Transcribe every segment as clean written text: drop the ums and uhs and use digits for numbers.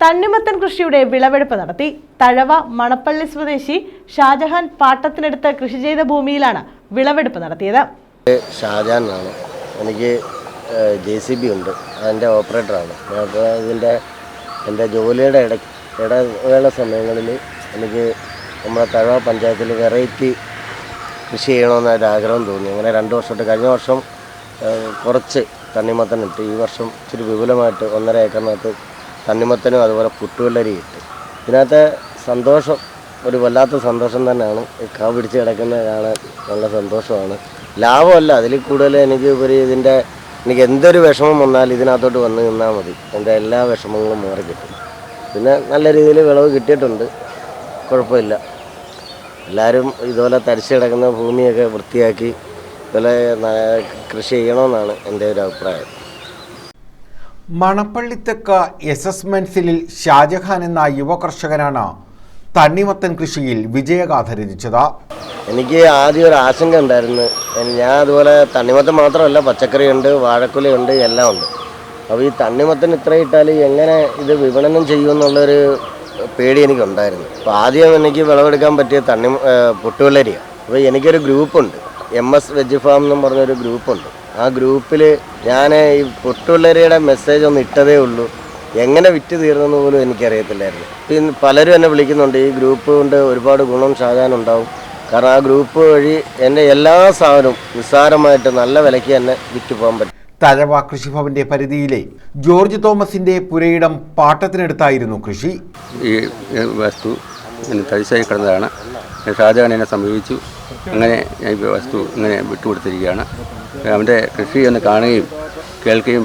തണ്ണിമത്തൻ കൃഷിയുടെ വിളവെടുപ്പ് നടത്തി. തഴവ മണപ്പള്ളി സ്വദേശി ഷാജഹാൻ പാട്ടത്തിനെടുത്ത് കൃഷി ചെയ്ത ഭൂമിയിലാണ് വിളവെടുപ്പ് നടത്തിയത്. ഷാജഹാൻ ആണ്. എനിക്ക് JCB ഉണ്ട്, അതിൻ്റെ ഓപ്പറേറ്ററാണ്. എൻ്റെ ജോലിയുടെ ഇടവേള സമയങ്ങളിൽ എനിക്ക് നമ്മുടെ തഴവ പഞ്ചായത്തിൽ വെറൈറ്റി കൃഷി ചെയ്യണമെന്നൊരാഗ്രഹം തോന്നി. അങ്ങനെ 2 വർഷമായിട്ട്, കഴിഞ്ഞ വർഷം കുറച്ച് തണ്ണിമത്തൻ ഇട്ട്, ഈ വർഷം ഇച്ചിരി വിപുലമായിട്ട് 1.5 ഏക്കറിനകത്ത് തണ്ണിമത്തനും അതുപോലെ പുട്ടുവെള്ളരി ഇട്ട്. ഇതിനകത്ത് സന്തോഷം, ഒരു വല്ലാത്ത സന്തോഷം തന്നെയാണ്. കാ പിടിച്ച് കിടക്കുന്നത് കാണാൻ നല്ല സന്തോഷമാണ്. ലാഭമല്ല, അതിൽ കൂടുതൽ എനിക്ക് എന്തൊരു വിഷമം വന്നാലും ഇതിനകത്തോട്ട് വന്ന് നിന്നാൽ മതി, എൻ്റെ എല്ലാ വിഷമങ്ങളും മാറി കിട്ടും. പിന്നെ നല്ല രീതിയിൽ വിളവ് കിട്ടിയിട്ടുണ്ട്, കുഴപ്പമില്ല. എല്ലാവരും ഇതുപോലെ തരിച്ച് കിടക്കുന്ന ഭൂമിയൊക്കെ വൃത്തിയാക്കി ഇതുപോലെ കൃഷി ചെയ്യണമെന്നാണ് എൻ്റെ ഒരു അഭിപ്രായം. മണപ്പള്ളിത്തെക്ക് SS മെൻസിലിൽ ഷാജഹാൻ എന്ന യുവ കർഷകനാണ് തണ്ണിമത്തൻ കൃഷിയിൽ വിജയഗാഥ രചിച്ചത്. എനിക്ക് ആദ്യം ഒരു ആശങ്ക ഉണ്ടായിരുന്നു. ഞാൻ അതുപോലെ തണ്ണിമത്തൻ മാത്രമല്ല, പച്ചക്കറിയുണ്ട്, വാഴക്കുലയുണ്ട്, എല്ലാം ഉണ്ട്. അപ്പോൾ ഈ തണ്ണിമത്തൻ ഇത്ര ഇട്ടാൽ എങ്ങനെ ഇത് വിപണനം ചെയ്യുമെന്നുള്ളൊരു പേടി എനിക്കുണ്ടായിരുന്നു. അപ്പോൾ ആദ്യം എനിക്ക് വിളവെടുക്കാൻ പറ്റിയ പുട്ടുവെള്ളരിയാണ്. അപ്പോൾ എനിക്കൊരു ഗ്രൂപ്പുണ്ട്, MS വെജ് ഫാം എന്നും പറഞ്ഞൊരു ഗ്രൂപ്പുണ്ട്. ആ ഗ്രൂപ്പിൽ ഞാൻ ഈ പുട്ടുവെള്ളരിയുടെ മെസ്സേജ് ഒന്ന് ഇട്ടതേ ഉള്ളൂ. എങ്ങനെ വിറ്റ് തീർന്നെന്ന് പോലും എനിക്കറിയത്തില്ലായിരുന്നു. പിന്നെ പലരും എന്നെ വിളിക്കുന്നുണ്ട്. ഈ ഗ്രൂപ്പ് കൊണ്ട് ഒരുപാട് ഗുണം ഷാജഹാനുണ്ടാവും. കാരണം ആ ഗ്രൂപ്പ് വഴി എൻ്റെ എല്ലാ സാധനവും നിസ്സാരമായിട്ട് നല്ല വിലയ്ക്ക് തന്നെ വിറ്റ് പോകാൻ പറ്റും. തഴവ കൃഷിഭവന്റെ പരിധിയിലെ ജോർജ് തോമസിന്റെ പുരയിടം പാട്ടത്തിനെടുത്തായിരുന്നു കൃഷി. ഈ വസ്തു തരിശായി കിടന്നതാണ്. ഷാജഹാൻ എന്നെ സമീപിച്ചു. അങ്ങനെ ഈ വസ്തു ഇങ്ങനെ വിട്ടുകൊടുത്തിരിക്കുകയാണ്. അവൻ്റെ കൃഷി ഒന്ന് കാണുകയും കേൾക്കുകയും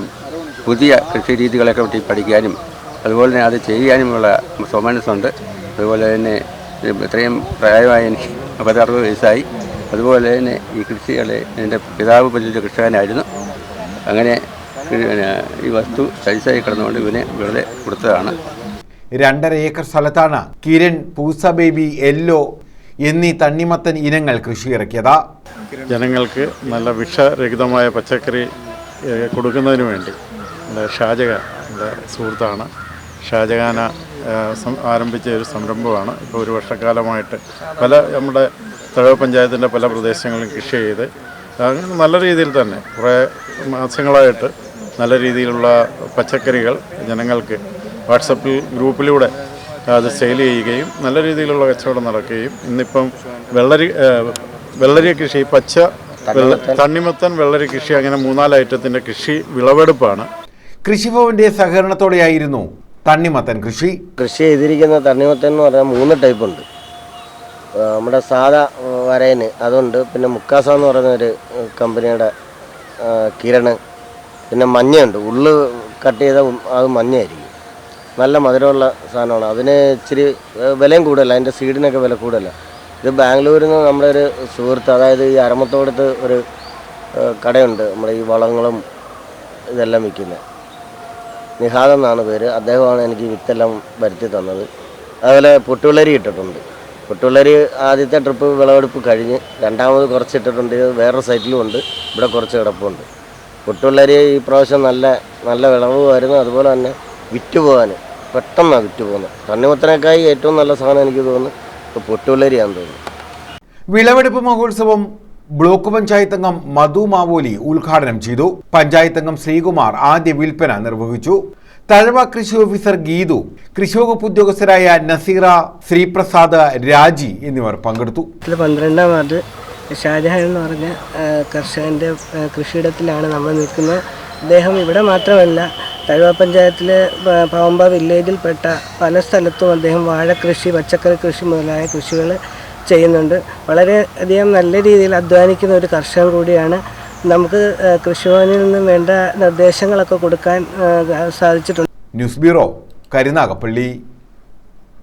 പുതിയ കൃഷി രീതികളൊക്കെ പറ്റി പഠിക്കാനും അതുപോലെ തന്നെ അത് ചെയ്യാനുമുള്ള സോമനസ്സുണ്ട്. അതുപോലെ തന്നെ ഇത്രയും പ്രായമായി എനിക്ക് 60 വയസ്സായി. അതുപോലെ തന്നെ ഈ കൃഷികളെ എൻ്റെ പിതാവ് വലിയ കർഷകനായിരുന്നു. അങ്ങനെ ഈ വസ്തു തരിശായി കിടന്നുകൊണ്ട് ഇവനെ വെറുതെ കൊടുത്തതാണ്. 2.5 ഏക്കർ സ്ഥലത്താണ് കിരൺ, പൂസ ബേബി, യെല്ലോ എന്നീ തണ്ണിമത്തൻ ഇനങ്ങൾ കൃഷി ഇറക്കിയത്. ജനങ്ങൾക്ക് നല്ല വിഷരഹിതമായ പച്ചക്കറി കൊടുക്കുന്നതിന് വേണ്ടി ഷാജഹാൻ എൻ്റെ സുഹൃത്താണ്. ഷാജഹാൻ ആരംഭിച്ച ഒരു സംരംഭമാണ്. ഇപ്പോൾ 1 വർഷക്കാലമായിട്ട് നമ്മുടെ തഴവ പഞ്ചായത്തിൻ്റെ പല പ്രദേശങ്ങളിലും കൃഷി ചെയ്ത് അങ്ങനെ നല്ല രീതിയിൽ തന്നെ കുറേ മാസങ്ങളായിട്ട് നല്ല രീതിയിലുള്ള പച്ചക്കറികൾ ജനങ്ങൾക്ക് വാട്സപ്പിൽ ഗ്രൂപ്പിലൂടെ അത് സെയിൽ ചെയ്യുകയും നല്ല രീതിയിലുള്ള കച്ചവടം നടക്കുകയും ഇന്നിപ്പം വെള്ളരി കൃഷി, തണ്ണിമത്തൻ, വെള്ളരി കൃഷി, അങ്ങനെ 3-4 ഐറ്റത്തിൻ്റെ കൃഷി വിളവെടുപ്പാണ്. കൃഷിഭവന്റെ സഹകരണത്തോടെയായിരുന്നു തണ്ണിമത്തൻ കൃഷി ചെയ്തിരിക്കുന്ന തണ്ണിമത്തൻ എന്ന് പറഞ്ഞാൽ 3 ടൈപ്പ് ഉണ്ട്. നമ്മുടെ സാധാ വരയന് അതുണ്ട്, പിന്നെ മുക്കാസ എന്ന് പറയുന്ന ഒരു കമ്പനിയുടെ കിരണ്, പിന്നെ മഞ്ഞയുണ്ട്. ഉള്ളു കട്ട് ചെയ്ത അത് മഞ്ഞയായിരിക്കും, നല്ല മധുരമുള്ള സാധനമാണ്. അതിന് ഇച്ചിരി വിലയും കൂടുതല, അതിൻ്റെ സീഡിനൊക്കെ വില കൂടുതല. ഇത് ബാംഗ്ലൂരിൽ നിന്ന് നമ്മുടെ ഒരു സുഹൃത്ത്, അതായത് ഈ അരമത്തോടത്ത് ഒരു കടയുണ്ട്, നമ്മുടെ ഈ വളങ്ങളും ഇതെല്ലാം വിൽക്കുന്നത്, നിഹാദ് എന്നാണ് പേര്. അദ്ദേഹമാണ് എനിക്ക് വിത്തെല്ലാം വരുത്തി തന്നത്. അതുപോലെ പുട്ടുവെള്ളരി ഇട്ടിട്ടുണ്ട്. പുട്ടുവെള്ളരി ആദ്യത്തെ ട്രിപ്പ് വിളവെടുപ്പ് കഴിഞ്ഞ് രണ്ടാമത് കുറച്ച് ഇട്ടിട്ടുണ്ട്. ഇത് വേറൊരു സൈറ്റിലും ഉണ്ട്, ഇവിടെ കുറച്ച് കിടപ്പുണ്ട്. പുട്ടുവെള്ളരി ഈ പ്രാവശ്യം നല്ല വിളവ് വരുന്നു. അതുപോലെ തന്നെ വിറ്റുപോകാൻ പെട്ടെന്നാണ് വിറ്റുപോകുന്നത്. തണ്ണിമത്തനേക്കായി ഏറ്റവും നല്ല സാധനം എനിക്ക് തോന്നുന്നു ഇപ്പോൾ പുട്ടുവെള്ളരിയാണെന്ന് തോന്നുന്നു. വിളവെടുപ്പ് മഹോത്സവം ബ്ലോക്ക് പഞ്ചായത്ത് അംഗം മധു മാവോലി ഉദ്ഘാടനം ചെയ്തു. പഞ്ചായത്ത് അംഗം ശ്രീകുമാർ ആദ്യ വിൽപ്പന നിർവഹിച്ചു. തഴവ കൃഷി ഓഫീസർ ഗീതു, കൃഷിവകുപ്പ് ഉദ്യോഗസ്ഥരായ നസീറ, ശ്രീപ്രസാദ്, രാജി എന്നിവർ പങ്കെടുത്തു. 12ാം വാർഡ് ഷാജഹാൻ എന്ന് പറഞ്ഞ കർഷകൻ്റെ കൃഷിയിടത്തിലാണ് നമ്മൾ നിൽക്കുന്നത്. അദ്ദേഹം ഇവിടെ മാത്രമല്ല, തഴവ പഞ്ചായത്തിലെ പാവമ്പ വില്ലേജിൽപ്പെട്ട പല സ്ഥലത്തും അദ്ദേഹം വാഴക്കൃഷി, പച്ചക്കറി കൃഷി മുതലായ കൃഷികൾ ചെയ്യുന്നുണ്ട്. വളരെയധികം നല്ല രീതിയിൽ അധ്വാനിക്കുന്ന ഒരു കർഷകൻ കൂടിയാണ്. നമുക്ക് കൃഷിഭവനിൽ നിന്നും വേണ്ട നിർദ്ദേശങ്ങളൊക്കെ കൊടുക്കാൻ സാധിച്ചിട്ടുണ്ട്. News bureau, Karunagappally.